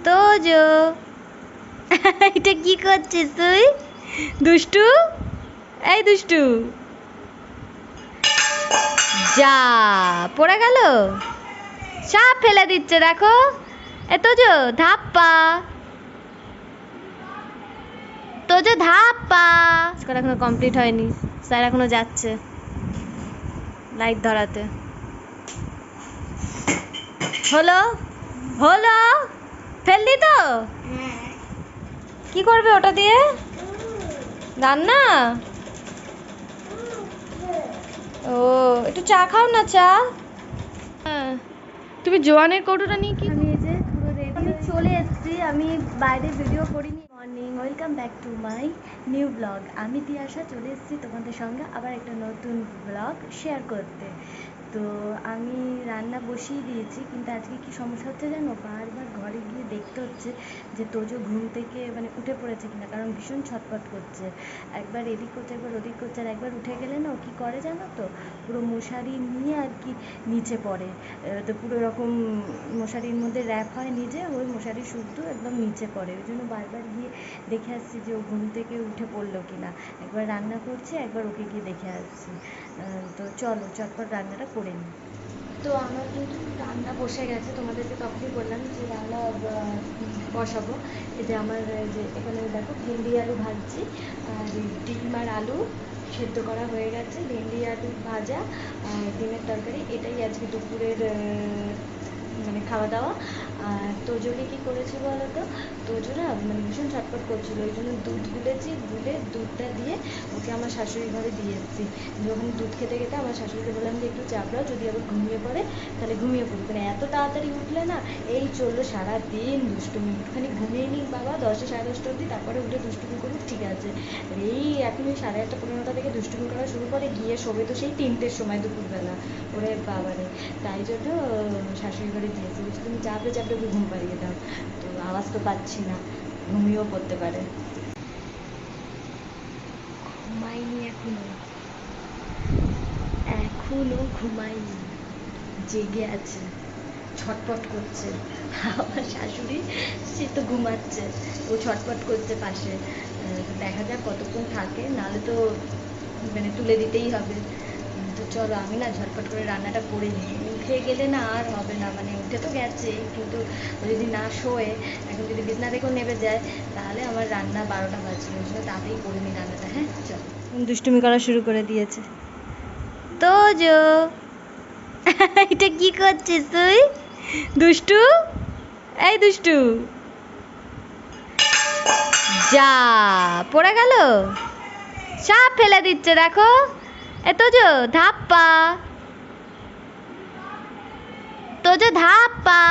তোজো এটা কি করছিস তুই? দুষ্টু, এই দুষ্টু, যা পড়ে গেল, সব ফেলে দিচ্ছে দেখো। এ তোজো ধাপ্পা, তোজো ধাপ্পা। এখনো কমপ্লিট হয়নি, স্যার এখনো যাচ্ছে লাইট ধরাতে। হলো হলো, ফেললি তো? কি করবে ওটা দিয়ে? রান্না? ও একটু চা খাও না, চা। হ্যাঁ, তুমি জোয়ানের কৌটোটা নিয়ে কি? আমি এই যে পুরো রেডি, আমি চলে এসেছি। আমি বাইরে ভিডিও করিনি। Morning, welcome back to my new blog. আমি তিয়াশা চলে এসেছি তোমাদের সঙ্গে আবার একটা নতুন ব্লগ শেয়ার করতে। তো আমি রান্না বসিয়ে দিয়েছি, কিন্তু আজকে কি সমস্যা হচ্ছে জানো, বারবার ঘরে গিয়ে দেখতে হচ্ছে যে তোজো ঘুম থেকে মানে উঠে পড়েছে কিনা, কারণ ভীষণ ছটফট করছে। একবার এদিক করছে, একবার ওদিক করছে, আর একবার উঠে গেলে না ও কী করে জানো তো, পুরো মশারি নিয়ে আর কি নিচে পড়ে। তো পুরো এরকম মশারির মধ্যে র্যাপ হয় নিজে, ওই মশারি শুদ্ধ একদম নিচে পড়ে। ওই জন্য বারবার গিয়ে দেখে আসছি যে ও ঘুম থেকে উঠে পড়লো কিনা। একবার রান্না করছে, একবার ওকে গিয়ে দেখে আসছি। তো চলো চটপট রান্নাটা করে নিই। তো আমার কিন্তু রান্না বসে গেছে, তোমাদেরকে তখনই বললাম যে রান্না বসাবো। এই যে আমার যে এখানে দেখো ভেন্ডি আলু ভাজছি, আর ডিম আর আলু সেদ্ধ করা হয়ে গেছে, ভেন্ডি আলু ভাজা আর ডিমের তরকারি, এটাই আজকে দুপুরের মানে খাওয়া দাওয়া। আর তোজোকে কী করেছি বলো তো, তোজো না মানে ভীষণ ছটফট করছিল, ওই জন্য দুধ গুলেছি, গুলে দুধটা দিয়ে ওকে আমার শাশুড়ি ঘরে দিয়ে এসেছি। যখন দুধ খেতে খেতে আমার শাশুড়িকে বললাম যে একটু চাপড়াও, যদি আবার ঘুমিয়ে পড়ে তাহলে ঘুমিয়ে পড়বে, মানে এত তাড়াতাড়ি উঠলে না এই চললো সারাদিন দুষ্টুমি। একটুখানি ঘুমিয়ে নিক বাবা 10টা সাড়ে 10টা অবধি, তারপরে উঠে দুষ্টুমি করুক, ঠিক আছে। এই এখন ওই 8:30 15টা থেকে দুষ্টুমি করা শুরু করে, গিয়ে শোবে তো সেই 3টের সময় দুপুরবেলা। ওরে বাবারে, তাই জন্য শাশুড়ি ঘরে দিয়েছি, বলছি তুমি চাপড়ে চাপড়ে ওকে ঘুম পাড়িয়ে দাও। তো আওয়াজ তো পাচ্ছি না, ঘুমিয়েও পড়তে পারে। ঘুমাইনি এখনো ঘুমাইনি, জেগে আছে, ছটপট করছে। আমার শাশুড়ি সে তো ঘুমাচ্ছে, ও ছটপট করছে পাশে। দেখা যাক কতক্ষণ থাকে, নাহলে তো মানে তুলে দিতেই হবে। তো চলো আমি না ঝটপট করে রান্নাটা করে নিই, উঠে গেলে না আর হবে না, মানে উঠে তো গেছেই, কিন্তু ও যদি না শোয়ে, এখন যদি বিছনা থেকেও নেমে যায়, তাহলে আমার রান্না 12টা বাজবে। ওই জন্য তাড়াতাড়ি করে নিই রান্নাটা। হ্যাঁ চলো, দুষ্টুমি করা শুরু করে দিয়েছে তোজো এটা কি করছিস তুই? দুষ্টু, এই দুষ্টু, যা পড়ে গেল, সব ফেলে দিচ্ছে দেখো। এ তোজো ধাপ্পা, তোজো ধাপ্পা,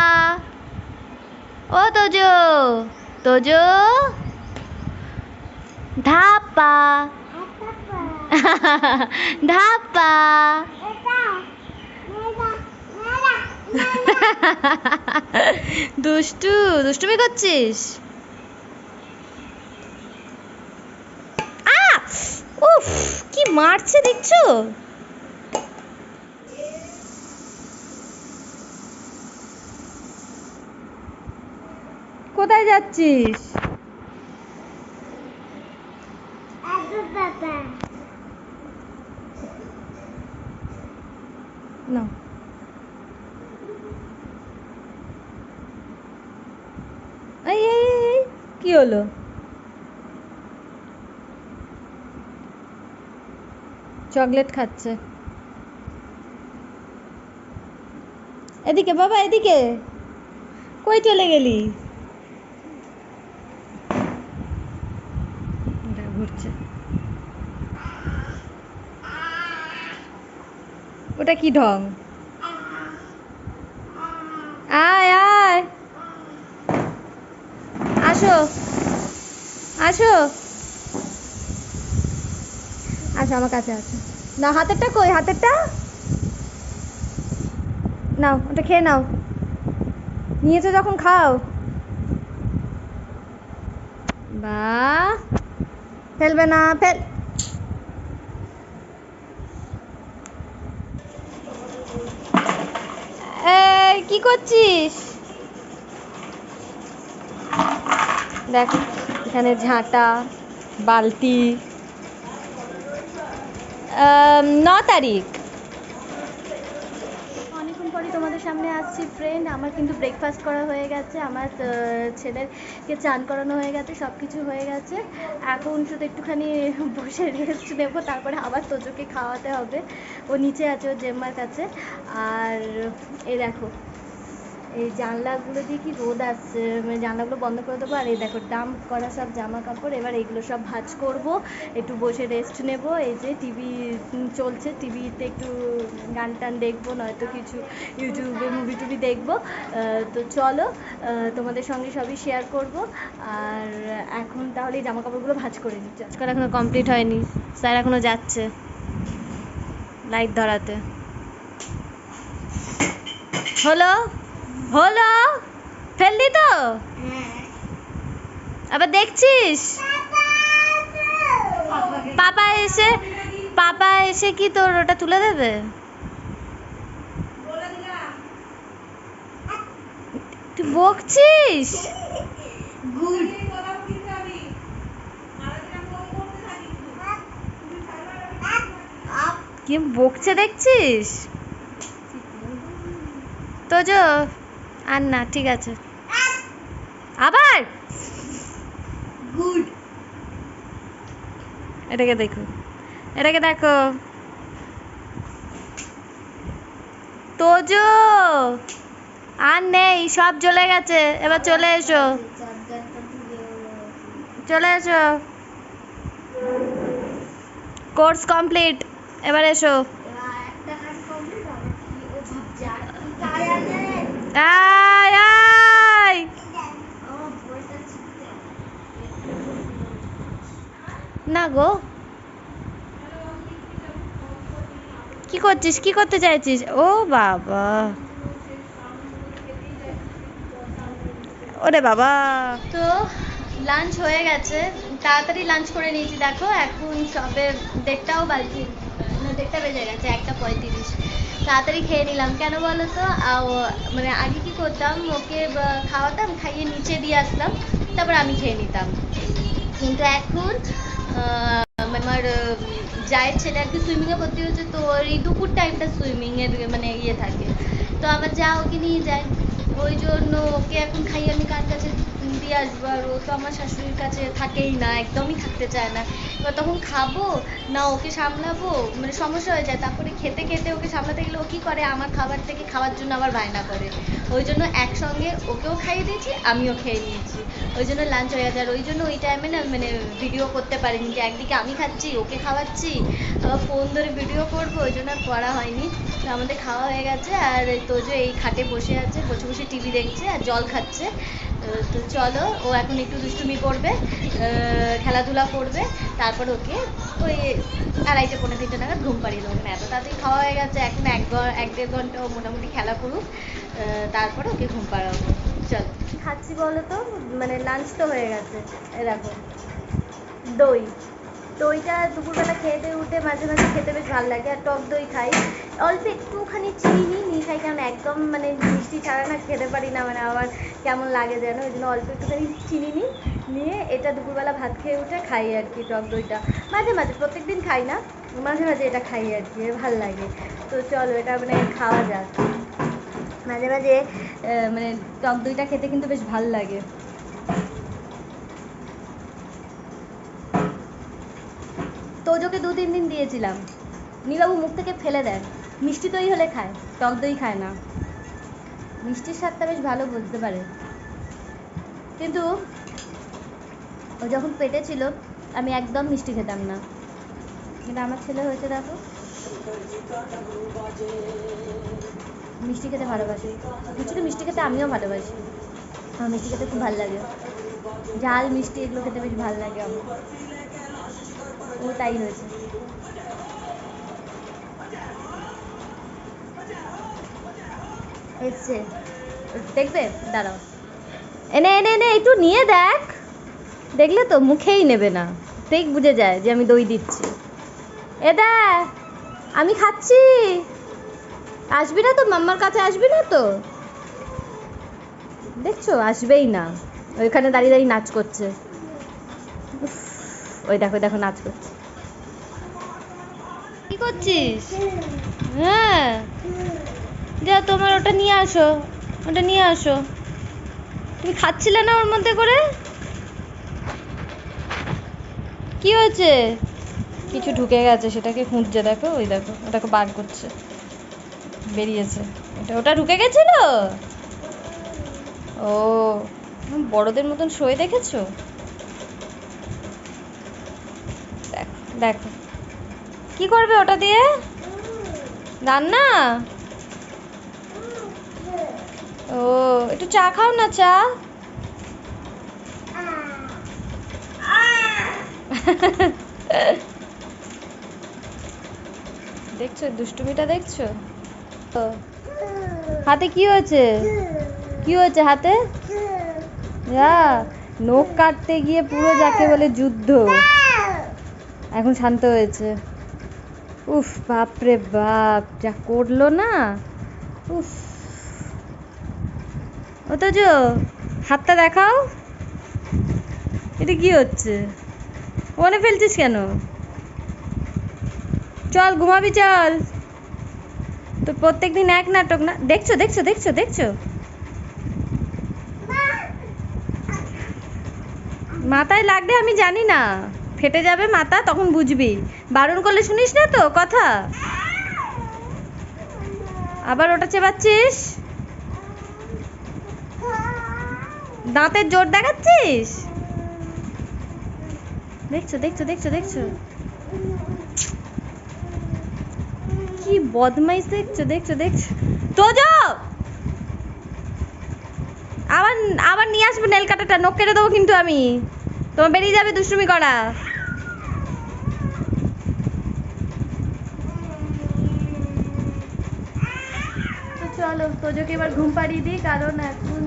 ও তোজো, তোজো ধাপ্পা ধাপ্পা। দুষ্টু, দুষ্টুমি করছিস? উফ, কি মারছে দেখছো? কোথায় যাচ্ছিস? না এই এই এই, কি হলো? চকলেট খাচ্ছে। এদিকে বাবা, এদিকে, কই চলে গেলি? ঘুরছে, ওটা কি ঢং? আয় আয়, আসো আসো আসো আমার কাছে আসো। না হাতেরটা কই, হাতেরটা নাও, ওটা খেয়ে নাও, নিয়েছো যখন খাও। বা, ফেলবে না, ফেল। এই কি করছিস? দেখ এখানে ঝাঁটা, বালতি। 9 তারিখ। অনেকক্ষণ পরে তোমাদের সামনে আসছি ফ্রেন্ড। আমার কিন্তু ব্রেকফাস্ট করা হয়ে গেছে, আমার ছেলেকে চান করানো হয়ে গেছে, সব কিছু হয়ে গেছে। এখন শুধু একটুখানি বসে রেস্ট নেবো, তারপরে আবার তোজোকে খাওয়াতে হবে। ও নিচে আছে ওর জেম্মার কাছে। আর এই দেখো এই জানলাগুলো দিয়ে কি রোদ আসছে, মানে জানলাগুলো বন্ধ করে দেবো। আর এই দেখো ডাম্প করা সব জামা কাপড়, এবার এইগুলো সব ভাঁজ করব, একটু বসে রেস্ট নেব। এই যে টিভি চলছে, টিভিতে একটু গান টান দেখবো, নয়তো কিছু ইউটিউবে মুভি টুভি দেখবো। তো চলো তোমাদের সঙ্গে সবই শেয়ার করব। আর এখন তাহলে এই জামা কাপড়গুলো ভাঁজ করে নিই। আজকাল এখনও কমপ্লিট হয়নি, স্যার এখনও যাচ্ছে লাইট ধরাতে। হলো হলো ফেললি তো আবার দেখছিস? পাপা এসে কি তোর ওটা তুলে দেবে? তুই বকছিস? কি বকছে দেখছিস? তোজো আর না, ঠিক আছে। আবার গুড। এটাকে দেখো, এটাকে দেখো। তোজো আর নেই, সব চলে গেছে। এবার চলে এসো, চলে এসো। কোর্স কমপ্লিট, এবার এসো। আয় আয়। না গো, কি করছিস? কি করতে চাইছিস? ও বাবা, ওরে বাবা। তো লাঞ্চ হয়ে গেছে, তাড়াতাড়ি লাঞ্চ করে নিয়েছি। দেখো এখন সবে 1:30টাও বাজে, 1:30টা বেজে গেছে, 1:35। তাড়াতাড়ি খেয়ে নিলাম। কেন বলো তো, মানে আগে কি করতাম, ওকে খাওয়াতাম, খাইয়ে নিচে দিয়ে আসতাম, তারপর আমি খেয়ে নিতাম। কিন্তু এখন আমার জায়ের ছেলে আর কি সুইমিংয়ে ভর্তি হয়েছে, তো ওর এই দুপুর টাইমটা সুইমিংয়ের মানে ইয়ে থাকে, তো আমার যা ওকে নিয়ে যায়। ওই জন্য ওকে এখন খাইয়ে আমি কার কাছে দিয়ে আসবো, আর ও তো আমার শাশুড়ির কাছে থাকেই না, একদমই থাকতে চায় না। এবার তখন খাবো না ওকে সামলাবো, মানে সমস্যা হয়ে যায়। তারপরে খেতে খেতে ওকে সামলাতে গেলে ও কী করে, আমার খাবার থেকে খাওয়ার জন্য আবার বায়না করে। ওই জন্য একসঙ্গে ওকেও খাইয়ে দিয়েছি, আমিও খেয়ে নিয়েছি। ওই জন্য লাঞ্চ হয়ে গেছে। আর ওই জন্য ওই টাইমে না মানে ভিডিও করতে পারিনি, যে একদিকে আমি খাচ্ছি, ওকে খাওয়াচ্ছি, ফোন ধরে ভিডিও করবো, ওই জন্য আর করা হয়নি। তো আমাদের খাওয়া হয়ে গেছে, আর তোজো এই খাটে বসে আছে, বসে বসে টিভি দেখছে আর জল খাচ্ছে। তো চলো, ও এখন একটু দুষ্টুমি করবে, খেলাধুলা করবে, তারপর ওকে ওই 2:30-3:45 নাগাদ ঘুম পাড়িয়ে দেবো। এত তাড়াতাড়ি খাওয়া হয়ে গেছে, এখন 1-1.5 ঘন্টা ও মোটামুটি খেলা করুক, তারপরে ওকে ঘুম পাড়াবো। চল খাচ্ছি বলো তো, মানে লাঞ্চ তো হয়ে গেছে। এ দেখো দই, দইটা দুপুরবেলা খেয়ে দিয়ে উঠে মাঝে মাঝে খেতে বেশ ভালো লাগে। আর টক দই খাই, অল্প একটুখানি চিনি নিয়ে খাই, কারণ একদম মানে মিষ্টি ছাড়া না খেতে পারি না, মানে আমার কেমন লাগে যেন, ওই জন্য অল্প একটুখানি চিনি নিয়ে এটা দুপুরবেলা ভাত খেয়ে উঠে খাই আর কি। টক দইটা মাঝে মাঝে, প্রত্যেক দিন খাই না, মাঝে মাঝে এটা খাই আর কি, ভাল লাগে। তো চলো এটা মানে খাওয়া যাক মাঝে মাঝে, মানে টক দইটা খেতে কিন্তু বেশ ভাল লাগে। তোজোকে 2-3 দিন দিয়েছিলাম, নীলাবু মুখ থেকে ফেলে দেয়। মিষ্টি দই হলে খায়, টক দই খায় না। মিষ্টির স্বাদটা বেশ ভালো বুঝতে পারে, কিন্তু ও যখন পেটে ছিল আমি একদম মিষ্টি খেতাম না, কিন্তু আমার ছেলে হয়েছে দেখো, মিষ্টি খেতে ভালোবাসে। কিছুটা মিষ্টি খেতে আমিও ভালোবাসি, আমার মিষ্টি খেতে খুব ভালো লাগে, ঝাল মিষ্টি এগুলো খেতে বেশ ভালো লাগে আমার। ও তাই হয়েছে। এসছে, দেখবে দাঁড়াও, এনে এনে এনে একটু নিয়ে দেখ, দেখলে তো মুখেই নেবে না, দেখ বুঝে যায় যে আমি দই দিচ্ছি। এ দেখ আমি খাচ্ছি, আসবি না তো মাম্মার কাছে, আসবি না তো? দেখছো আসবেই না, ওইখানে দাঁড়িয়ে দাঁড়িয়ে নাচ করছে। উফ, ওই দেখো দেখো নাচ করছে। কি করছিস? হ্যাঁ যা তোমার ওটা নিয়ে আসো, ওটা নিয়ে আসো। তুমি খাচ্ছিলে না ওর মধ্যে করে? কি হয়েছে? কিছু ঢুকে গেছে, সেটাকে খুঁজছে। দেখো ওই দেখো, ওটাকে বার করছে, বেরিয়েছে। ওটা ঢুকে গেছিল। ও বড়দের মতন শোয়ে দেখেছো? দেখো দেখো কি করবে ওটা দিয়ে? রান্না? ও একটু চা খাও না, চা। দেখছো দুষ্টুমিটা, দেখছো তো? হাতে কি হয়েছে? কি হয়েছে হাতে? যা, নখ কাটতে গিয়ে পুরো যাকে বলে যুদ্ধ। এখন শান্ত হয়েছে। উফ বাপরে বাপ, যা করলো না। উফ, অথচ হাতটা দেখাও। এটা কি হচ্ছে? মনে ফেলছিস কেন? চল ঘুমাবি, চল। তো প্রত্যেকদিন এক নাটক না। দেখছো দেখছো দেখছো দেখছো? মাথায় লাগবে আমি জানি না, ফেটে যাবে মাথা, তখন বুঝবি। বারণ করলে শুনিস না তো কথা। আবার ওটা চেবাচ্ছিস, দাঁতের জোর দেখাচ্ছিস। দেখছো দেখছো দেখছো দেখছো কি বদমাইশ, দেখছো দেখছো দেখছো? তোজো আবার আবার নিয়ে আসবে নেল কাটাটা, নখ কেটে দেবো কিন্তু আমি। তোমার বেরিয়ে যাবে দুষ্টুমি করা। তো চলো তোজোকে এবার ঘুম পাড়িয়ে দিই, কারণ এখন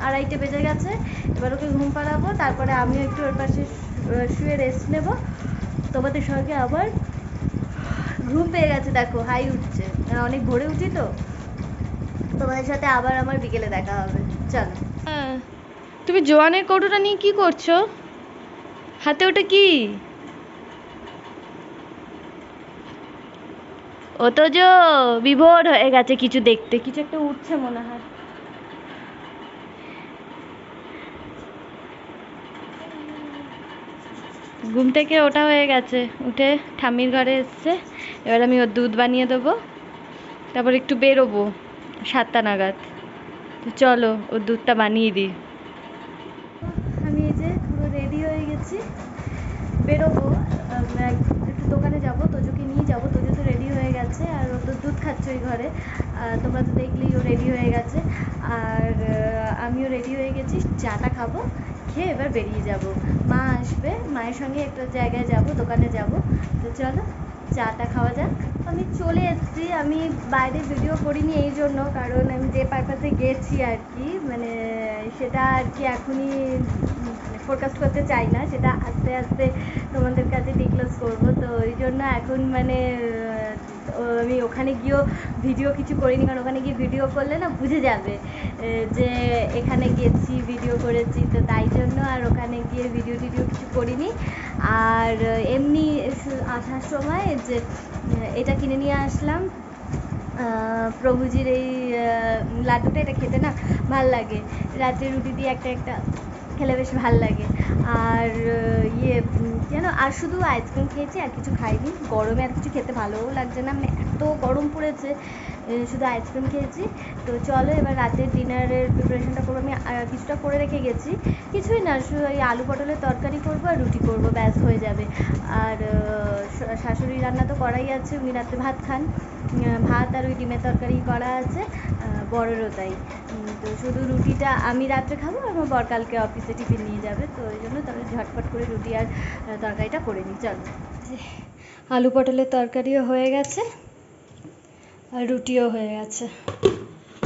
2:30 বেজে গেছে। এবার ওকে ঘুম পাড়াবো, তারপরে আমিও একটু ওর পাশে শুয়ে রেস্ট নেব। তোমাদের সঙ্গে আবার ঘুম পেয়ে গেছে, দেখো হাই উঠছে, অনেক ভোরে উঠি তো। তোমাদের সাথে আবার আমার বিকেলে দেখা হবে, চলো। হ্যাঁ, তুমি জোয়ানের কৌটোটা নিয়ে কি করছো? হাতে ওটা কি? ও তো বিভোর হয়ে গেছে কিছু দেখতে, কিছু একটা উঠছে মনে হয়। ঘুম থেকে ওটা হয়ে গেছে, উঠে ঠাম্মির ঘরে এসছে। এবার আমি ওর দুধ বানিয়ে দেবো, তারপর একটু বেরোবো 7টা নাগাদ। তো চলো ওর দুধটা বানিয়ে দিই। আমি এই যে পুরো রেডি হয়ে গেছি, বেরোবো। একটু দোকানে যাবো, তোজোকে নিয়ে যাবো। তোজো তো রেডি হয়ে গেছে, আর ও তো দুধ খাচ্ছে ওই ঘরে। তোমরা তো দেখলেই ও রেডি হয়ে গেছে। আর আমিও রেডি হয়ে গেছি, চাটা খাবো, খেয়ে এবার বেরিয়ে যাব। মা আসবে, মায়ের সঙ্গে একটা জায়গায় যাব, দোকানে যাব। তো চলো চাটা খাওয়া যাক। আমি চলে এসেছি, আমি বাইরে ভিডিও করিনি এই জন্য, কারণ আমি যে পারপাসে গেছি আর কি, মানে সেটা আর কি এখনই ফোরকাস্ট করতে চাই না, সেটা আস্তে আস্তে তোমাদের কাছে ডিক্লোজ করবো। তো ওই জন্য এখন মানে আমি ওখানে গিয়েও ভিডিও কিছু করিনি, কারণ ওখানে গিয়ে ভিডিও করলে না বুঝে যাবে যে এখানে গেছি ভিডিও করেছি। তো তাই জন্য আর ওখানে গিয়ে ভিডিও টিডিও কিছু করিনি। আর এমনি আসার সময় যে এটা কিনে নিয়ে আসলাম, প্রভুজির এই লাড্ডুটা, এটা খেতে না ভাল লাগে, রাত্রে রুটি দিয়ে একটা একটা খেলে বেশ ভাল লাগে। আর ইয়ে যেন, আর শুধু আইসক্রিম খেয়েছি, আর কিছু খাইনি। গরমে আর কিছু খেতে ভালোও লাগছে না, মানে এত গরম পড়েছে, শুধু আইসক্রিম খেয়েছি। তো চলো এবার রাতের ডিনারের প্রিপারেশনটা করবো। আমি কিছুটা করে রেখে গেছি, কিছুই না, শুধু ওই আলু পটলের তরকারি করবো আর রুটি করবো, ব্যাস হয়ে যাবে। আর শাশুড়ি রান্না তো করাই আছে, উনি রাত্রে ভাত খান, ভাত আর ওই ডিমের তরকারি করা আছে, বড়েরও তাই। তো শুধু রুটিটা আমি রাত্রে খাবো, আর আমার বর কালকে অফিসে টিফিন নিয়ে যাবে। তো ওই জন্য তবে ঝটপট করে রুটি আর তরকারিটা করে নিই, চলো। আলু পটলের তরকারিও হয়ে গেছে আর রুটিও হয়ে গেছে।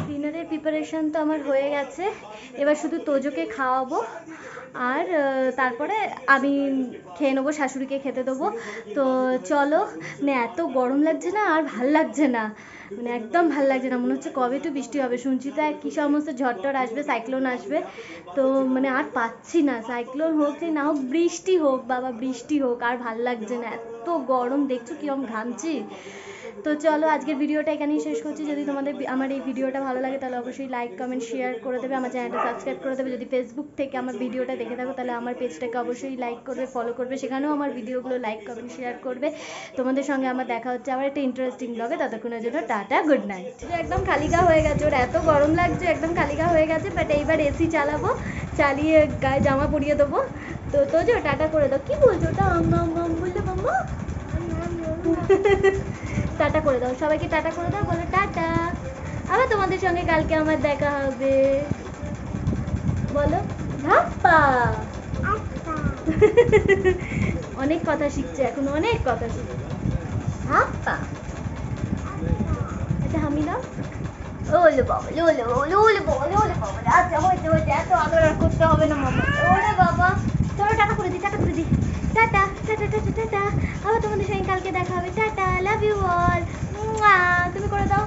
3 ডিনারের প্রিপারেশন তো আমার হয়ে গেছে, এবার শুধু তোজোকে খাওয়াবো আর তারপরে আমি খেয়ে নেবো, শাশুড়িকে খেতে দেবো। তো চলো, মানে এত গরম লাগছে না, আর ভাল লাগছে না, মানে একদম ভাল লাগছে না, মনে হচ্ছে কবে একটু বৃষ্টি হবে। শুনছি তো কী সমস্ত ঝড় আসবে, সাইক্লোন আসবে, তো মানে আর পাচ্ছি না, সাইক্লোন হোক কি না হোক, বৃষ্টি হোক বাবা, বৃষ্টি হোক, আর ভাল লাগছে না, এত গরম, দেখছো কীরকম ঘামছি। তো চলো আজকের ভিডিওটা এখানেই শেষ করছি। যদি তোমাদের আমার এই ভিডিওটা ভালো লাগে তাহলে অবশ্যই লাইক কমেন্ট শেয়ার করে দেবে, আমার চ্যানেলটা সাবস্ক্রাইব করে দেবে। যদি ফেসবুক থেকে আমার ভিডিওটা দেখে থাকো তাহলে আমার পেজটাকে অবশ্যই লাইক করবে, ফলো করবে, সেখানেও আমার ভিডিওগুলো লাইক কমেন্ট শেয়ার করবে। তোমাদের সঙ্গে আমার দেখা হচ্ছে আবার একটা ইন্টারেস্টিং ব্লগে, ততক্ষণের জন্য টাটা, গুড নাইট। একদম খালিগা হয়ে গেছে, ওর এত গরম লাগছে, একদম খালিগা হয়ে গেছে, বাট এইবার এসি চালাবো, চালিয়ে গায়ে জামা পরিয়ে দেবো। তো তোজো টাটা করে দাও। কি বলছো ওটা, বললে মাম্মা? টাটা করে দাও, সবাইকে টাটা করে দাও, বলো টাটা। আবার তোমাদের সঙ্গে কালকে আমার দেখা হবে, বলো ধাপ্পা। অনেক কথা শিখছে এখন, অনেক কথা শিখছে। ধাপ্পা, এটা হামি দাও। ওলে বাবা, ওলে ওলে ওলে বাবা, ওলে বাবা, আচ্ছা হয়েছে হয়েছে, এত আদর আর করতে হবে না মামা। ওরে বাবা, চলো টাটা করে দিই, টাটা করে দিই, টাটা টাটা টাটা টাটা। আবার তোমাদের সঙ্গে কালকে দেখা হবে, টাটা, লাভ ইউ অল। তুমি করে দাও।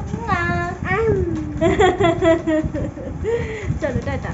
চলো টাটা।